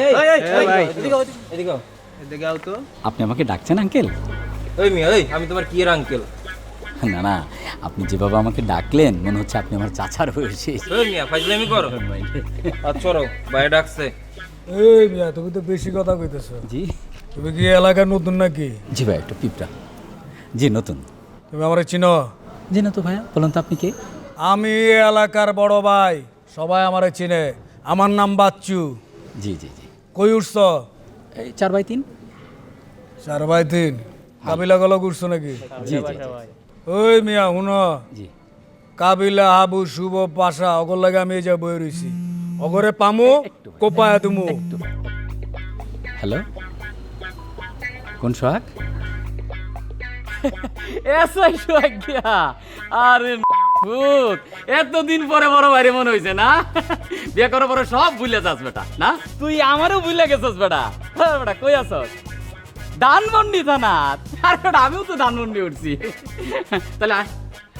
এদিকে আও তো। আপনি আমাকে ডাকছেন আঙ্কেল? ওই মিয়া, ওই আমি তোমার কি এর আঙ্কেল? না না, আপনি যেভাবে আমাকে ডাকলেন মনে হচ্ছে আপনি আমার চাচার বয়সী। ওই মিয়া ফাজলামি করো। আচ্ছা চলো, ভাই ডাকছে। এই মিয়া, তুমি তো বেশি কথা কইতেছ। জি তুমি কি এলাকার নতুন নাকি? জি ভাই, একটু পিঁপড়া। জি নতুন। তুমি আমারে চিনো? জি না তো ভাইয়া, বলুন তো আপনি কে? আমি এই এলাকার বড় ভাই, সবাই আমারে চিনে। আমার নাম বাচ্চু। জি জি জি। কই উঠছ? এই 4x3। 4x3 কাবিলা গলক উঠছ নাকি? জি জি ওই মিয়া হুনো, জি। কাবিলা হাবু শুভ পাশা অগর লাগে আমি এই যে বই রইছি। অগরে পামু কোপায় তুমু। হ্যালো, কোন সোহাগ? এসআই সোহাগ গিয়া। আরে ভূত, এতদিন পরে বড় বাইরে মনে হইছে না? বিয়ে করার পরে সব ভুলে যাস বেটা না? তুই আমারও ভুলে গেছস বেটা। হ্যাঁ বেটা, কই আছস? ধানমন্ডি থানা। আরে বেটা, আমিও তো ধানমন্ডি উঠছি। তাহলে আয়।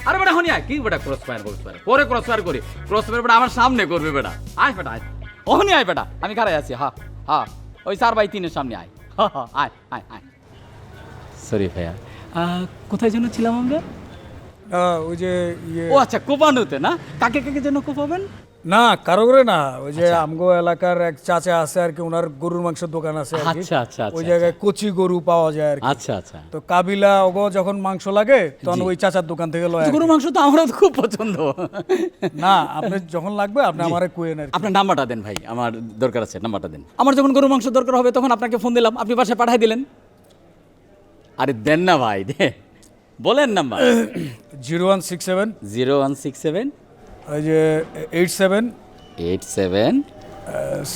আরে বেটা হনি আয়, কি বেটা ক্রস ফায়ার পরে ক্রস ফায়ার করি। ক্রস ফায়ার বেটা আমার সামনে করবে বেটা। আয় বেটা আয়, ওহনি আয় বেটা, আমি খারাই আছি। হ্যাঁ হ্যাঁ, ওই 4x3 সামনে আয়। হ্যাঁ আয় আয় আয়। সরি ভাইয়া, কোথায় যেন ছিলাম আমরা? ওই যে ইয়ে, ও আচ্ছা, কোপানোতে না? কাকে কাকে যেন কোপাবেন? না কারো করে না, ওই যে আমগো এলাকার এক চাচা আছে আর কি, ওনার গরুর মাংসের দোকান আছে আর কি। আচ্ছা আচ্ছা ওই জায়গায় কচি গরু পাওয়া যায় আর কি। আচ্ছা আচ্ছা। তো কাবিলা ওগো যখন মাংস লাগে তখন ওই চাচার দোকান থেকে লয় আর কি। গরু মাংস তো আমারও খুব পছন্দ। না আপনি যখন লাগবে আপনি আমারে কইেন আর কি। আপনার নাম্বারটা দেন ভাই, আমার দরকার আছে, নাম্বারটা দেন। আমার যখন গরু মাংস দরকার হবে তখন আপনাকে ফোন দিলাম, আপনি বাসায় পাঠিয়ে দিলেন। আরে দেন না ভাই, দে বলেন নাম্বার। 0167 0167 ওই যে 87 87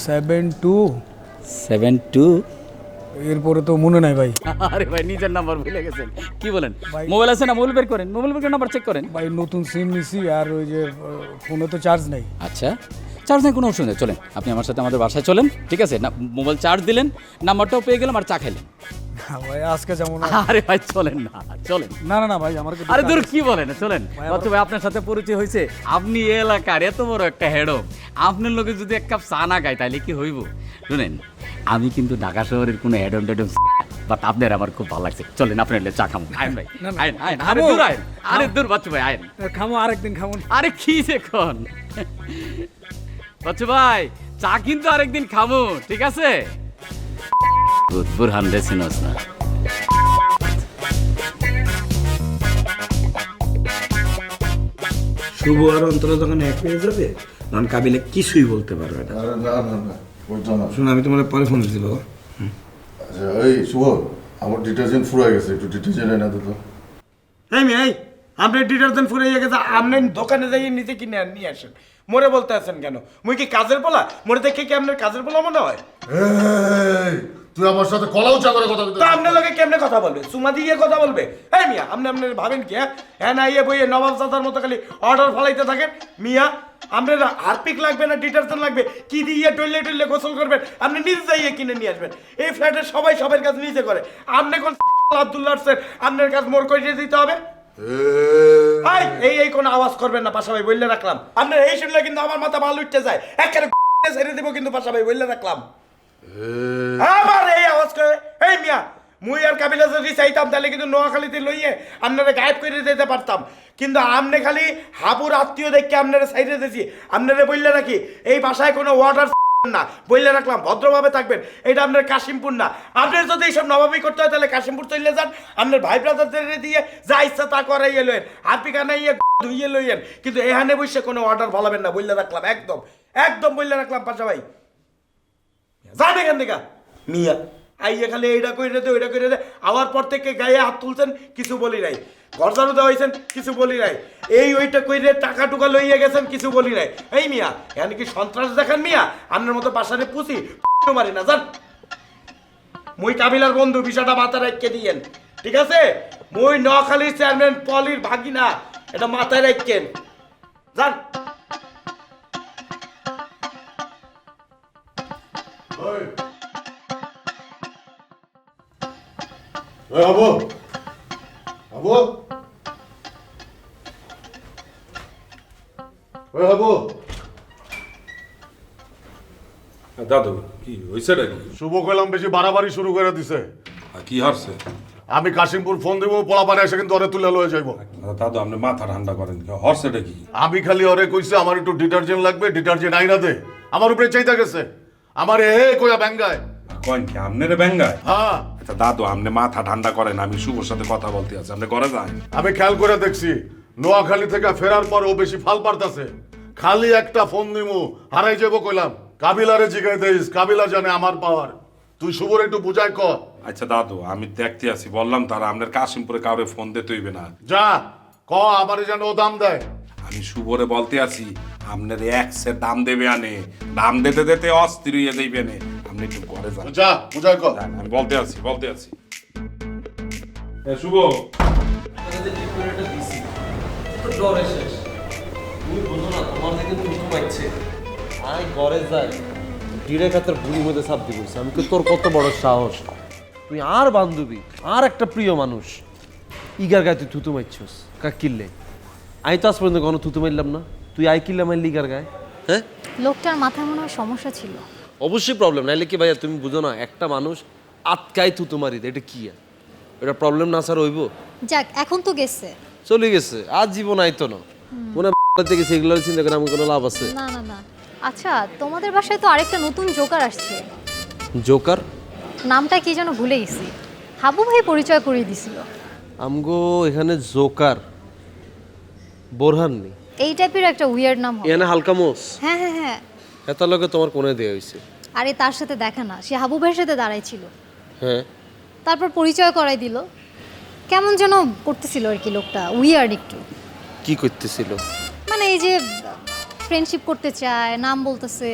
72 72। এরপরে তো মনে নাই ভাই। আরে ভাই, নিজের নাম্বার ভুলে গেছেন, কি বলেন? মোবাইল আছে না? মোবাইল বের করেন, মোবাইল বের করে নাম্বার চেক করেন। ভাই নতুন সিম নিছি আর ওই যে ফোনে তো চার্জ নাই। আচ্ছা, চার্জ নেই, কোনো অসুবিধা নেই, চলেন আপনি আমার সাথে আমাদের বাসায় চলেন, ঠিক আছে? না মোবাইল চার্জ দিলেন, নাম্বারটাও পেয়ে গেলাম আর চা খাইলেন। ভাই আজকে যেমন আরে ভাই চলেন না, চলেন। না না না ভাই, আমার আরে দূর, কি বলেন? চলেন। অথচ ভাই আপনার সাথে পরিচয় হয়েছে, আপনি এই এলাকার এত বড় একটা হেডো, আপনার লোকে যদি এক কাপ চা না খায় তাহলে কি হইব? শুনেন, আমি কিন্তু ঢাকা শহরের কোনো হেডম টেডম, বাট আপনার আমার খুব ভালো লাগছে। চলেন আপনার চা খাবো। আইন ভাই, আইন আইন। আরে দূর আইন, আরে দূর বাচ্চু ভাই, আইন। খামো আরেকদিন খামো। আরে কি দেখুন বাচ্চু ভাই, চা কিন্তু আরেকদিন খামো, ঠিক আছে? বুরহান রে চিনোস না? শুভ আর অন্তরা যখন এক হয়ে যাবে তখন কাবিলা কিছুই বলতে পারবে না। আরে না না না, ওইটা না। শুনো, আমি তোমার পরে ফোন দিচ্ছি বাবা। আচ্ছা এই শুভ, আমার ডিটারজেন্ট ফুরাই গেছে, একটু ডিটারজেন্ট এনে দে তো। এই মেয়ে, এই আপনার ডিটারজেন্ট ফুরিয়ে গেছে, আপনি দোকানে যাই নিতে কিনে নিয়ে আসেন। মোরে বলতে আছেন কেন? মুই কি কাজের পোলা? মোরে দেখে কি আপনার কাজের পোলা মনে হয়? এই তুই আমার সাথে কলাও চা করে কথা বলতে? তো আপনার লোকে কেমনে কথা বলবে? সুমা দিয়ে কথা বলবে? এই মিয়া, আপনি আপনার ভাবেন কি? হ্যাঁ না, ইয়ে বইয়ে নবাব দাদার মতো খালি অর্ডার ফলাইতে থাকেন। মিয়া, আপনার হারপিক লাগবে না ডিটারজেন্ট লাগবে? কি দিয়ে টইলে টইলে গোসল করবেন? আপনি নিজে যাইয়ে কিনে নিয়ে আসবেন। এই ফ্ল্যাটের সবাই সবার কাজ নিজে করে। আপনি কোন আব্দুল্লাহ স্যার আপনার কাজ মোর করে দিতে হবে? এই কোন আওয়াজ করবেন না, পাশা ভাই বললে রাখলাম। আপনার এই শুনলে কিন্তু আমার মাথা ভালো উঠতে যায়, একেবারে ছেড়ে দেবো কিন্তু, পাশা ভাই বললে রাখলাম। আমার এই আওয়াজ করে, এই মিয়া, মুই আর কাবিলা যদি চাইতাম তাহলে কিন্তু নোয়াখালীতে লইয়ে আপনারা গায়েব করে দিতে পারতাম, কিন্তু আমনে খালি হাবুর আত্মীয় দেখে আপনারা সাইডে দিয়েছি। আপনারা বললে নাকি এই বাসায় কোনো ওয়াটার না, বললে রাখলাম ভদ্রভাবে থাকবেন। এটা আপনার কাশিমপুর না। আপনার যদি এইসব নবাবি করতে হয় তাহলে কাশিমপুর চলে যান, আপনার ভাই ব্রাদারদের দিয়ে যা ইচ্ছা তা করাইয়ে লইয়েন, হাতি কানাইয়ে ধুইয়ে লইয়েন, কিন্তু এখানে বসে কোনো অর্ডার ফলাবেন না, বললে রাখলাম। একদম একদম বললে রাখলাম পাশা ভাই। যান এখান থেকে মিয়া, আইয়া খালি এইটা করে দে ওইটা করে দে। আবার পর থেকে গায়ে হাত তুলছেন, কিছু বলি নাই। ঘর ঝাড়ু দেওয়া হয়েছেন, কিছু বলি নাই। এই ওইটা কইরে টাকা টুকা লইয়া গেছেন, কিছু বলি নাই। এই মিয়া, এখানে কি সন্ত্রাস দেখান মিয়া? আপনার মতো বাসারে পুষি মারি না, যান। মুই কাবিলার বন্ধু, বিষয়টা মাথায় রেখে দিয়েন, ঠিক আছে? মুই নোয়াখালীর চেয়ারম্যান পলির ভাগিনা, এটা মাথায় রাখেন, যান। হাবু হাবু হাবু, দাদু কি হয়েছে নাকি? শুভ কইলাম বেশি বাড়াবাড়ি শুরু করে দিছে। কি হারছে? আমি কাশিমপুর ফোন দেবো, পোলাপানে এসে কিন্তু ওরে তুলে লয়ে যাইব। দাদু আপনি মাথা ঠান্ডা করেন, হরছেটা কি? আমি খালি ওরে কইছে আমার একটু ডিটারজেন্ট লাগবে, ডিটারজেন্ট আইনা দে। আমার উপরে চাইতে গেছে, আমার হে কইয়া ব্যাঙ্গায়। কয়েন কি আপনার ব্যাঙ্গায়? হ্যাঁ। আচ্ছা দাদু আপনি মাথা ঠান্ডা করেন, আমি শুভর সাথে কথা বলতে আছি, আপনি ঘরে যান। আমি খেয়াল করে দেখছি নোয়াখালী থেকে ফেরার পর ও বেশি ফাল পারতাছে। খালি একটা ফোন দিমু হারাই যাবো কইলাম। কাবিলারে জিগাই দেইস, কাবিলা জানে আমার পাওয়ার। তুই শুভর একটু বুঝাই ক। আচ্ছা দাদু আমি দেখতে আছি, বললাম তারা আপনার কাশিমপুরে কাউরে ফোন দিতে হইবে না। যা ক, আমারে যেন ও দাম দেয়। আমি শুভরে বলতে আছি আপনার একসের দাম দেবে আনে, দাম দিতে দিতে অস্থির হয়ে যাইবে নে, আপনি একটু ঘরে যান। যা বুঝাই ক। আমি বলতে আছি। শুভ ডরে শেষ, তুমি বোঝো না, তোমার দিকে তুমি ঘুমাইছে। আই ঘরে যাই, ডিরেক্ট হাতের ভুলির মধ্যে চাপ দিয়ে বলছে, আমি তোর কত বড় সাহস, তুই আর বান্ধবী আর একটা প্রিয় মানুষ ইগার গায়ে তুই থুতু মারছিস কাক কিনলে? আমি তো আজ পর্যন্ত কোনো থুতু মারলাম না, তুই আই কিনলে মারলি ইগার গায়ে? হ্যাঁ, লোকটার মাথায় মনে হয় সমস্যা ছিল। অবশ্যই প্রবলেম, নাইলে কি ভাইয়া তুমি বুঝো না, একটা মানুষ আটকাই থুতু মারি দেয়, এটা কি? এটা প্রবলেম না স্যার হইব? যাক, এখন তো গেছে। চলে গেছে, আর জীবন আইতো না মনে থেকে সেগুলো চিন্তা করে আমার কোনো লাভ আছে? না না না। আচ্ছা, তোমাদের বাসায় তো আরেকটা নতুন জোকার আসছে। জোকার? নামটা কি যেন ভুলে গেছি। হাবু ভাই পরিচয় করিয়ে দিছিল। আমগো এখানে জোকার বোরহান নেই, এই টাইপের একটা উইয়ার্ড নাম হবে। এখানে হালকা মোস। হ্যাঁ হ্যাঁ হ্যাঁ। এত লোকে তোমার কোনে দেওয়া হয়েছে? আরে তার সাথে দেখা না, সে হাবু ভাইয়ের সাথে দাঁড়াই ছিল। হ্যাঁ, তারপর পরিচয় করাই দিল। কেমন যেন করতেছিল আর কি লোকটা, উইয়ার্ড একটু। কি করতেছিল? মানে এই যে ফ্রেন্ডশিপ করতে চায়, নাম বলতেছে,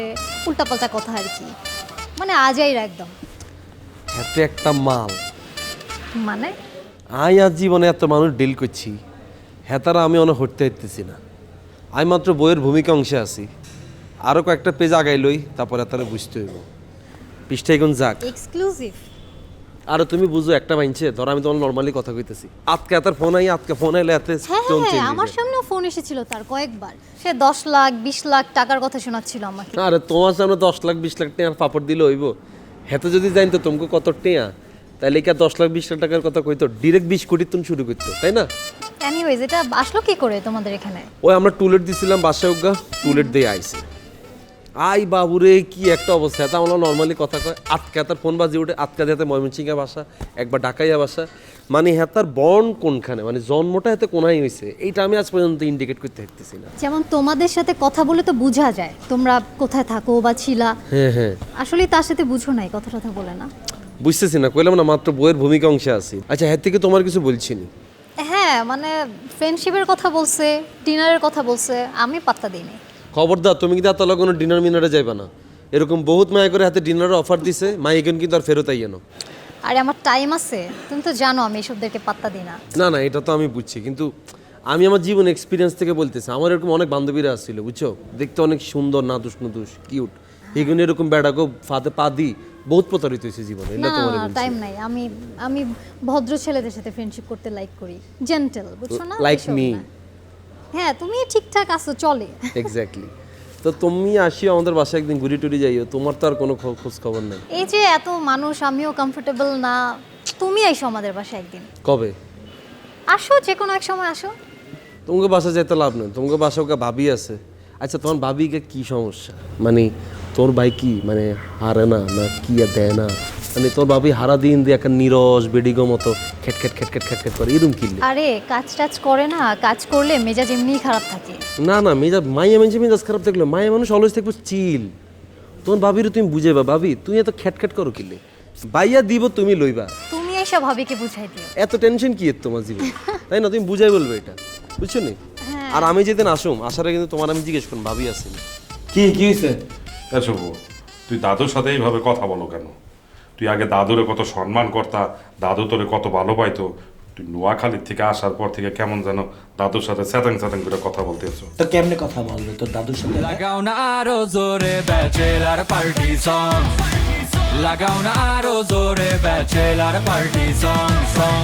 উল্টাপাল্টা কথা আর কি, মানে আজাইরা একদম। হাতে একটা মাল। মানে আই আজ জীবনে এত মানুষ ডিল করছি, হেতারা আমি অনেক হটতে হইতেছি না। আমি মাত্র বইয়ের ভূমিকা অংশে আছি, আরও কয়েকটা পেজ আগাই লই, তারপরে তারা বুঝতে হইব। পৃষ্ঠা এখন যাক। এক্সক্লুসিভ। আর তুমি বুঝো একটা মাইনছে, ধর আমি তোমার নর্মালি কথা কইতেছি, আজকে এত ফোন আইলে এত হ্যাঁ হ্যাঁ, আমার সামনেও ফোন এসেছিল তার কয়েকবার। সে 10 লাখ 20 লাখ টাকার কথা শোনাচ্ছিল আমাকে। আরে তোমার সামনে 10 লাখ 20 লাখ টাকার পাপড় দিলে হইব? হেতে যদি জানতো তোমাকে কত টেয়া, তাহলে কি 10 লাখ 20 লাখ টাকার কথা কইতো? ডিরেক্ট 20 কোটি তুমি শুরু করতো, তাই না? এনিওয়েজ, এটা আসলো কি করে তোমাদের এখানে? ওই আমরা টুলেট দিছিলাম বাসায়, উগা টুলেট দিয়ে আইছে। আই বাবুরে কি একটা অবস্থা! এটা আমরা নর্মালি কথা কয়, আটকা তার ফোন বাজে উঠে, আটকা দিয়ে ময়মনসিংহে বাসা, একবার ঢাকাইয়া বাসা। মানে হেতার বর্ন কোনখানে, মানে জন্মটা হেতে কোনায় হয়েছে, এইটা আমি আজ পর্যন্ত ইন্ডিকেট করতে পারতেছি না। যেমন তোমাদের সাথে কথা বলে তো বোঝা যায় তোমরা কোথায় থাকো বা ছিলা। হ্যাঁ হ্যাঁ, আসলে তার সাথে বুঝো নাই, কথা কথা বলে না। বুঝতেছি না, কইলাম না মাত্র বইয়ের ভূমিকা অংশে আছি। আচ্ছা, হ্যাঁ থেকে তোমার কিছু বলছি নি? হ্যাঁ, মানে ফ্রেন্ডশিপের কথা বলছে, ডিনারের কথা বলছে, আমি পাত্তা দিইনি। খবরদার, তুমি কিন্তু এত কোনো ডিনার মিনারে যাইবা না। এরকম বহুত মায়া করে হাতে ডিনারের অফার দিছে, মাইকেন কিন্তু আর ফেরত আইয়ে না। আরে আমার টাইম আছে, তুমি তো জানো আমি এসবদেরকে পাত্তা দিই না। না না, এটা তো আমি বুঝছি, কিন্তু আমি আমার জীবন এক্সপিরিয়েন্স থেকে বলতেছি। আমার এরকম অনেক বান্ধবীরা আসছিল, বুঝছো, দেখতে অনেক সুন্দর, নাদুস নুদুস, কিউট, এগুলো এরকম বেড়াগো ফাতে পা দি বহুত প্রতারিত হয়েছে জীবনে। না টাইম নাই, আমি ভদ্র ছেলেদের সাথে ফ্রেন্ডশিপ করতে লাইক করি, জেন্টল, বুঝছো না? Like me. হ্যাঁ, তুমি ঠিকঠাক আছো, চলে। এক্স্যাক্টলি। তো তুমি আসিও আমাদের বাসায় একদিন ঘুরে টুরি যাইও, তোমার তো আর কোনো খোঁজ খবর নাই। এই যে এত মানুষ, আমিও কমফোর্টেবল না, তুমি আইসো আমাদের বাসায় একদিন। কবে? আসো, যে কোনো এক সময় আসো। তোমাকে বাসা যাইতে লাভ নেই, তোমাকে বাসা ওকে ভাবি আছে। আচ্ছা, তোমার ভাবিকে কি সমস্যা? মানে তোর ভাই কি মানে হারে না না কি আর দেয় না, মানে তোর ভাবি হারা দিন দিয়ে একটা নিরস বেডিগো মতো খেট খেট খেট খেট খেট খেট করে এরকম কিনলে। আরে কাজ টাজ করে না, কাজ করলে মেজাজ এমনিই খারাপ থাকে। না না মেজাজ মাইয়া মানুষের মেজাজ খারাপ থাকলে মায়া মানুষ অলওয়েজ থাকবে চিল। তোমার ভাবিরও তুমি বুঝাইবা, ভাবি তুই এত খ্যাট খ্যাট করো কিনলে, বাইয়া দিব তুমি লইবা, তুমি এইসব ভাবিকে বুঝাই দিও। এত টেনশন কি এর তোমার জীবনে, তাই না? তুমি বুঝাই বলবে এটা, বুঝছো নি? আর আমি যেদিন আসুম আসার আগে কিন্তু তোমার আমি জিজ্ঞেস করুন ভাবি আছেন কি হয়েছে? এসো বউ, তুই দাদুর সাথে এইভাবে কথা বলো কেন? তুই আগে দাদুরে কত সম্মান করতা, দাদু তোরে কত ভালো পাইতো, তুই নোয়াখালীর থেকে আসার পর থেকে কেমন যেন দাদুর সাথে স্যাতেন স্যাতেন করে কথা বলতেছো। তো কেমনে কথা বলবে তোর দাদুর সাথে? লাগাও না আরো জোরে ব্যাচেলার পার্টি সং, লাগাও না আরো জোরে ব্যাচেলার পার্টি সং সং।